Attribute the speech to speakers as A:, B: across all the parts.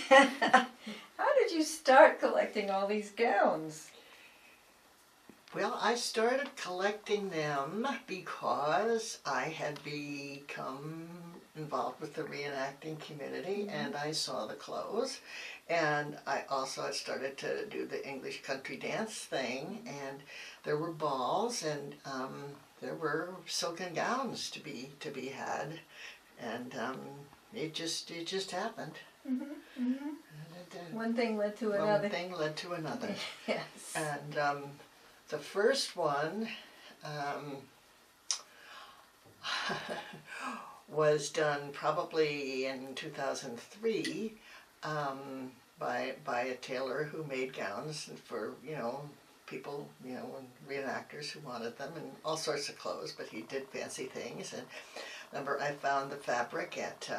A: How did you start collecting all these gowns?
B: Well, I started collecting them because I had become involved with the reenacting community, and I saw the clothes, and I also had started to do the English country dance thing, and there were balls, and there were silken gowns to be had, and it just happened.
A: One thing led to another.
B: One thing led to another.
A: Yes.
B: And the first one was done probably in 2003 by a tailor who made gowns for, people, reenactors who wanted them, and all sorts of clothes, but he did fancy things. And remember, I found the fabric at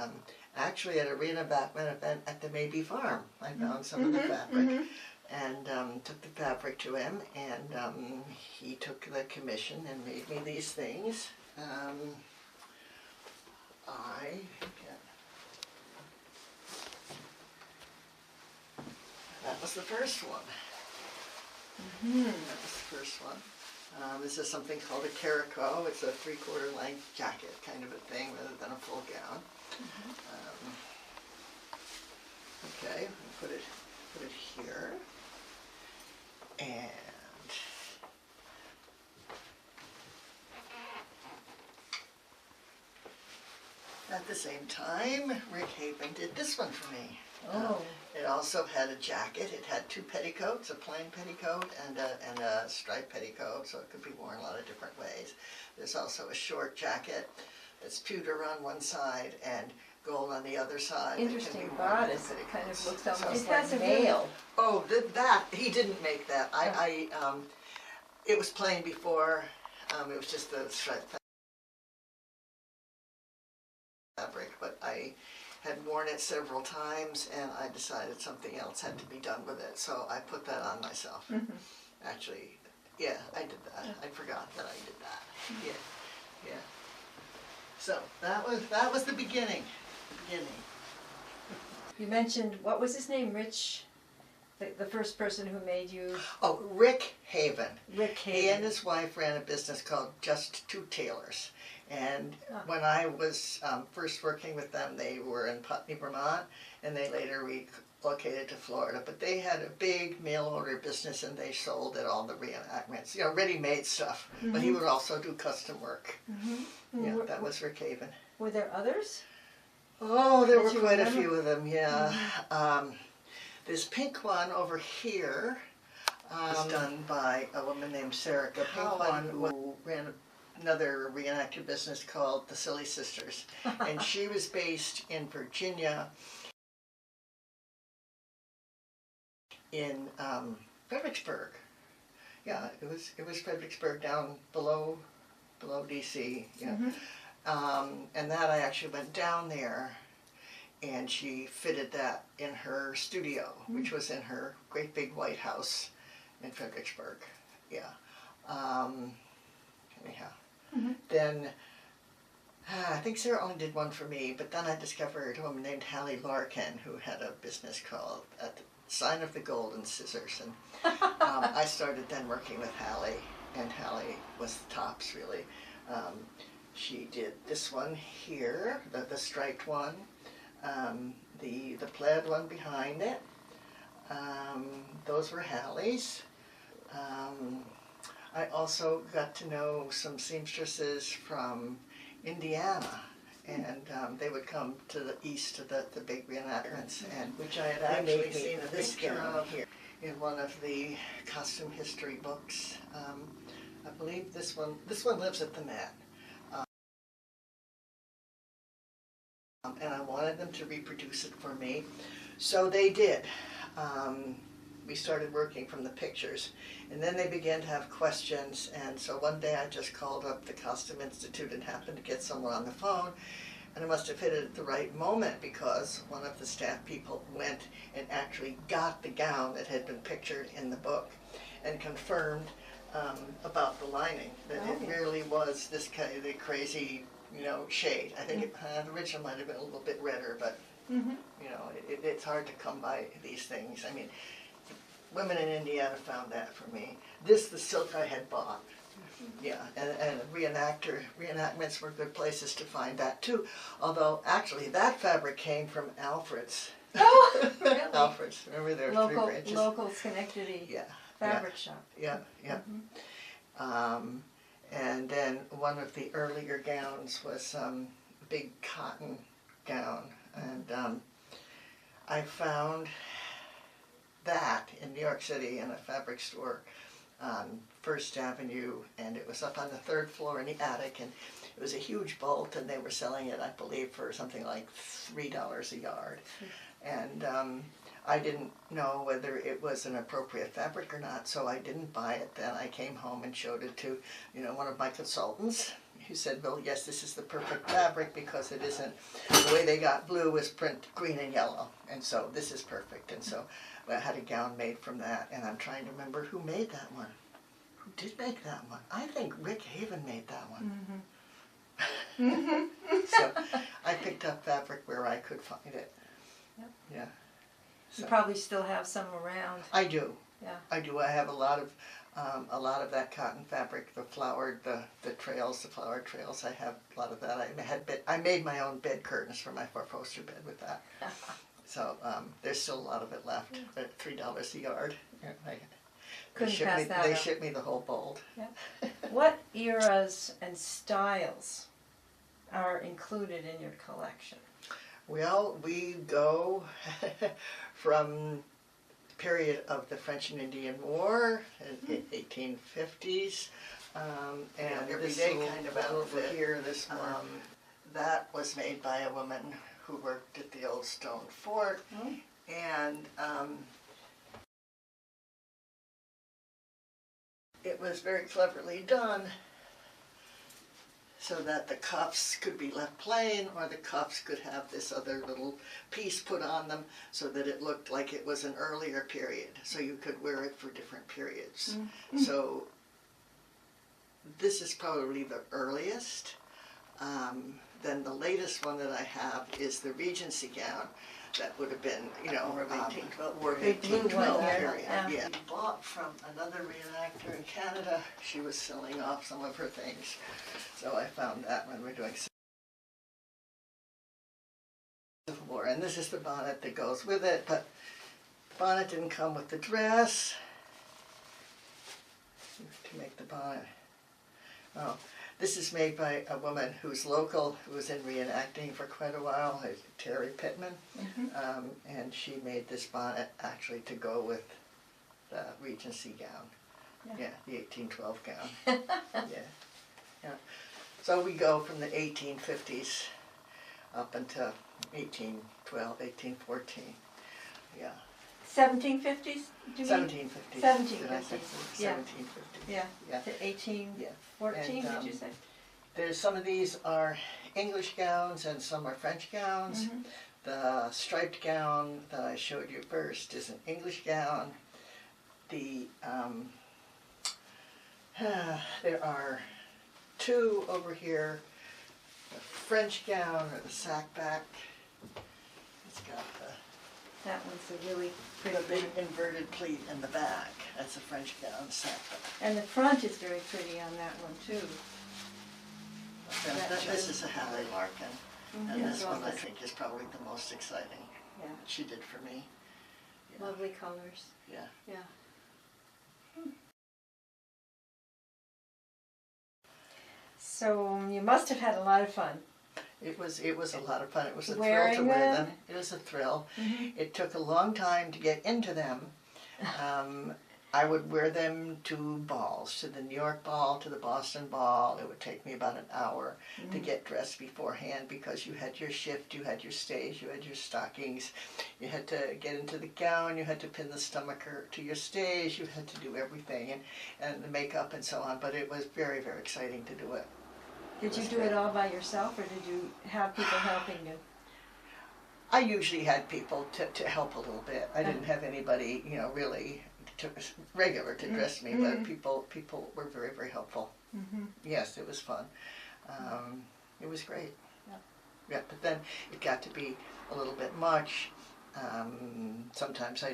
B: actually at a reenactment event at the Maybe Farm. I found some of the fabric. And took the fabric to him, and he took the commission and made me these things. That was the first one. That was the first one. This is something called a caraco. It's a 3/4 length jacket kind of a thing rather than a full gown. Okay, I'll put it here. And at the same time, Rick Haven did this one for me. It also had a jacket. It had 2 petticoats, a plain petticoat and a striped petticoat, so it could be worn a lot of different ways. There's also a short jacket that's pewter on one side and gold on the other side.
A: Interesting bodice. It kind of looks almost
B: So
A: like mail.
B: Oh, that he didn't make that. It was plain before. It was just the striped fabric, but I had worn it several times, and I decided something else had to be done with it, so I put that on myself. Actually, yeah, I did that. I forgot that I did that. Yeah. So that was the beginning.
A: You mentioned, what was his name, Rich? The first person who made you?
B: Oh, Rick Haven.
A: Rick Haven.
B: He and his wife ran a business called Just Two Tailors. And when I was first working with them, they were in Putney, Vermont, and they later relocated to Florida. But they had a big mail order business, and they sold at all the reenactments, ready-made stuff. But he would also do custom work. Yeah, that was Rick Haven.
A: Were there others?
B: Oh, there were quite a few of them, yeah. This pink one over here was done by a woman named Sarah Cowan, who ran another reenactor business called the Silly Sisters. And she was based in Virginia, in Fredericksburg. Yeah, it was Fredericksburg, down below DC. Yeah. And that I actually went down there, and she fitted that in her studio, which was in her great big white house in Fredericksburg. Yeah. Anyhow. Then I think Sarah only did one for me, but then I discovered a woman named Hallie Larkin, who had a business called At the Sign of the Golden Scissors, and I started then working with Hallie, and Hallie was the tops, really. She did this one here, the striped one, the plaid one behind it. Those were Hallie's. I also got to know some seamstresses from Indiana, and they would come to the east to the big reenactments, and which I had actually seen a picture of here in one of the costume history books. I believe this one lives at the Met. And I wanted them to reproduce it for me, so they did. We started working from the pictures, and then they began to have questions, and so one day I just called up the Costume Institute and happened to get someone on the phone, and I must have hit it at the right moment, because one of the staff people went and actually got the gown that had been pictured in the book and confirmed about the lining, that it really was this kind of crazy, shade. I think the original might have been a little bit redder, but
A: Mhm.
B: You know, it's hard to come by these things. I mean, women in Indiana found that for me. The silk I had bought. Yeah, and reenactments were good places to find that too. Although, actually, that fabric came from Alfred's.
A: Oh, really?
B: Alfred's. Remember, there were three branches.
A: Local Schenectady
B: Yeah,
A: fabric shop.
B: yeah, yeah. And then one of the earlier gowns was big cotton gown, and I found that in New York City in a fabric store on First Avenue, and it was up on the third floor in the attic, and it was a huge bolt, and they were selling it, I believe, for something like $3 a yard. And I didn't know whether it was an appropriate fabric or not, so I didn't buy it. Then I came home and showed it to, one of my consultants, who said, well, yes, this is the perfect fabric because it isn't, the way they got blue was print green and yellow, and so this is perfect. And so I had a gown made from that, and I'm trying to remember who made that one. Who did make that one? I think Rick Haven made that one. So I picked up fabric where I could find it.
A: Yep.
B: Yeah.
A: You
B: So
A: probably still have some around.
B: I do.
A: Yeah.
B: I do. I have a lot of that cotton fabric, the flowered trails. I have a lot of that. I made my own bed curtains for my four-poster bed with that. So there's still a lot of it left. At $3 a yard.
A: Couldn't pass that
B: They
A: up.
B: ship me the whole bolt.
A: Yeah. What eras and styles are included in your collection?
B: Well, we go from the period of the French and Indian War, in 1850s, and everyday kind of outfit here. This one, that was made by a woman who worked at the old stone fort, and it was very cleverly done, so that the cuffs could be left plain, or the cuffs could have this other little piece put on them so that it looked like it was an earlier period, so you could wear it for different periods. So this is probably the earliest. Then the latest one that I have is the Regency gown. That would have been, War of 1812 period. Yeah. Bought from another reenactor in Canada. She was selling off some of her things. So I found that when we're doing Civil War. And this is the bonnet that goes with it, but the bonnet didn't come with the dress to make the bonnet. Oh. This is made by a woman who's local, who was in reenacting for quite a while, Terry Pittman, and she made this bonnet actually to go with the Regency gown, the 1812 gown. Yeah. So we go from the 1850s up until 1812, 1814. Yeah.
A: 1750s?
B: 1750s.
A: 1750s. Yeah.
B: 1750s.
A: Yeah.
B: Yeah.
A: To 1814, did you say?
B: There's some of these are English gowns and some are French gowns. The striped gown that I showed you first is an English gown. The there are two over here. The French gown or the sack back. It's got
A: That one's a really
B: the
A: pretty
B: big
A: one.
B: inverted pleat in the back. That's a French gown sack back.
A: And the front is very pretty on that one too.
B: This is a Hallie Larkin, and
A: Yeah.
B: this one I think is probably the most exciting
A: Yeah.
B: that she did for me. Yeah.
A: Lovely colors.
B: Yeah.
A: Yeah. So you must have had a lot of fun.
B: It was a lot of fun. It was a thrill to
A: Wearing
B: wear
A: them?
B: them. It was a thrill. It took a long time to get into them. I would wear them to balls, to the New York ball, to the Boston ball. It would take me about an hour to get dressed beforehand because you had your shift, you had your stage, you had your stockings, you had to get into the gown, you had to pin the stomacher to your stage, you had to do everything, and the makeup and so on. But it was very, very exciting to do it.
A: Did you do it all by yourself or did you have people helping you?
B: I usually had people to help a little bit. I didn't have anybody, really regular to dress me, but people were very, very helpful. Yes, it was fun. It was great. Yeah, but then it got to be a little bit much. Sometimes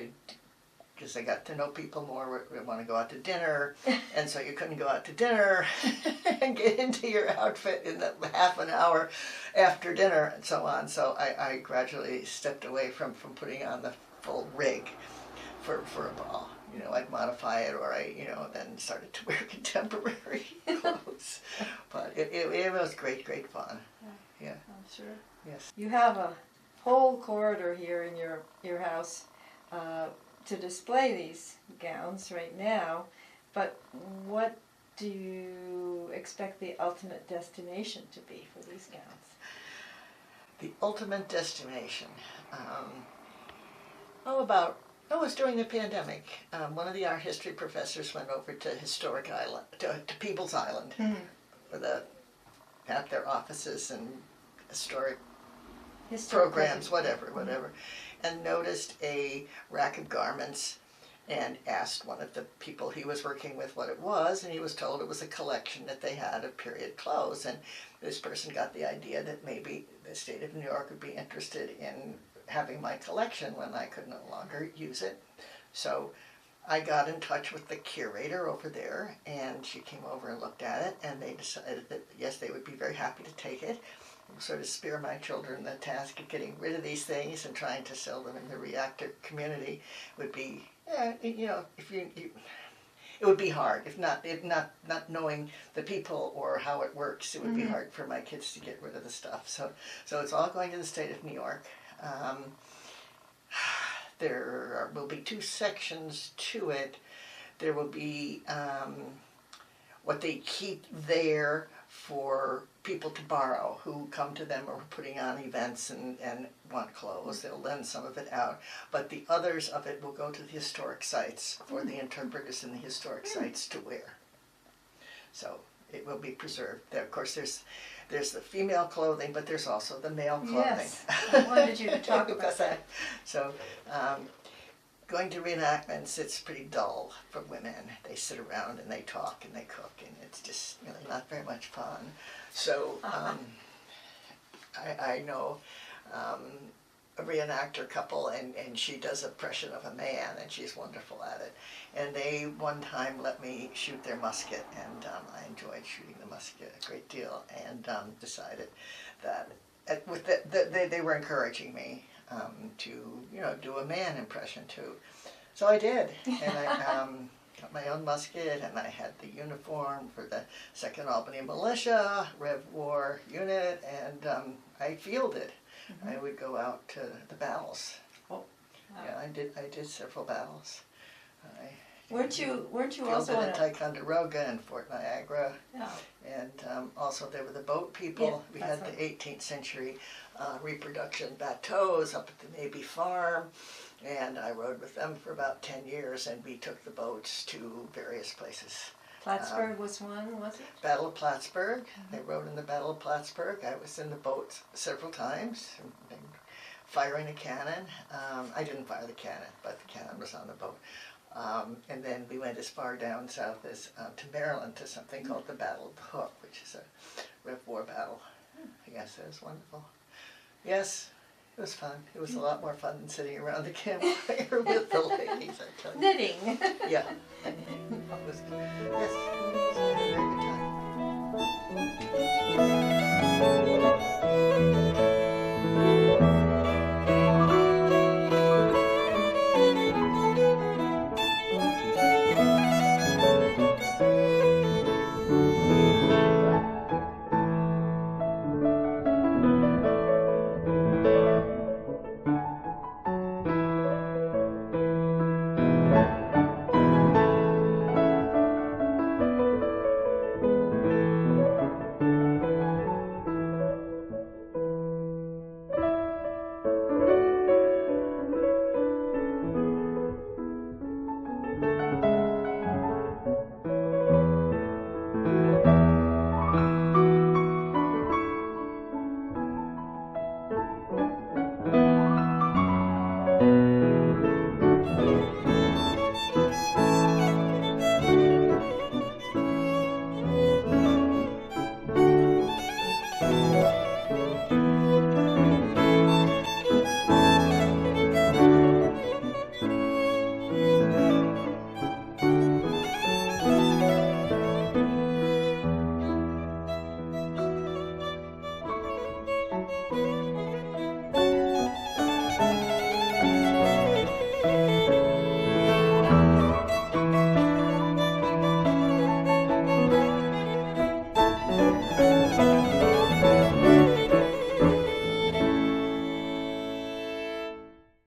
B: because I got to know people more, we want to go out to dinner, and so you couldn't go out to dinner and get into your outfit in the half an hour after dinner and so on. So I gradually stepped away from putting on the full rig for a ball. You know, I'd modify it, or then started to wear contemporary clothes. But it was great fun. Yeah.
A: I'm sure.
B: Yes.
A: You have a whole corridor here in your house to display these gowns right now, but what do you expect the ultimate destination to be for these gowns?
B: The ultimate destination. It was during the pandemic. One of the art history professors went over to Historic Island, to Peebles Island, where they have their offices and historic programs, whatever, and noticed a rack of garments and asked one of the people he was working with what it was, and he was told it was a collection that they had of period clothes, and this person got the idea that maybe the state of New York would be interested in having my collection when I could no longer use it. So I got in touch with the curator over there, and she came over and looked at it, and they decided that yes, they would be very happy to take it. Sort of spare my children the task of getting rid of these things and trying to sell them in the reactor community would be, it would be hard if not knowing the people or how it works. It would be hard for my kids to get rid of the stuff. So it's all going to the state of New York. There will be two sections to it. There will be what they keep there for people to borrow who come to them or are putting on events and want clothes. They'll lend some of it out. But the others of it will go to the historic sites for the interpreters in the historic sites to wear. So it will be preserved. There, of course, there's the female clothing, but there's also the male clothing.
A: Yes, I wanted you to talk about that.
B: So going to reenactments, it's pretty dull for women. They sit around and they talk and they cook, and it's just really not very much fun. So I know a reenactor couple, and she does an impression of a man, and she's wonderful at it. And they one time let me shoot their musket, and I enjoyed shooting the musket a great deal, and decided that they were encouraging me to do a man impression too. So I did, and I got my own musket, and I had the uniform for the 2nd Albany Militia, Rev War unit, and I fielded. I would go out to the battles.
A: Oh, wow.
B: Yeah, I did several battles.
A: Weren't you also
B: at Ticonderoga and Fort Niagara?
A: Yeah.
B: And also there were the boat people.
A: Yeah,
B: We had the 18th century reproduction bateaus up at the Navy Farm, and I rode with them for about 10 years, and we took the boats to various places.
A: Plattsburgh was one, was it?
B: Battle of Plattsburgh. I rode in the Battle of Plattsburgh. I was in the boat several times, firing a cannon. I didn't fire the cannon, but the cannon was on the boat. And then we went as far down south as to Maryland to something called the Battle of the Hook, which is a Rev War battle. Yes, it was wonderful. Yes, it was fun. It was a lot more fun than sitting around the campfire with the ladies, I tell you.
A: Knitting.
B: Yeah. It was, yes, it was a very good time.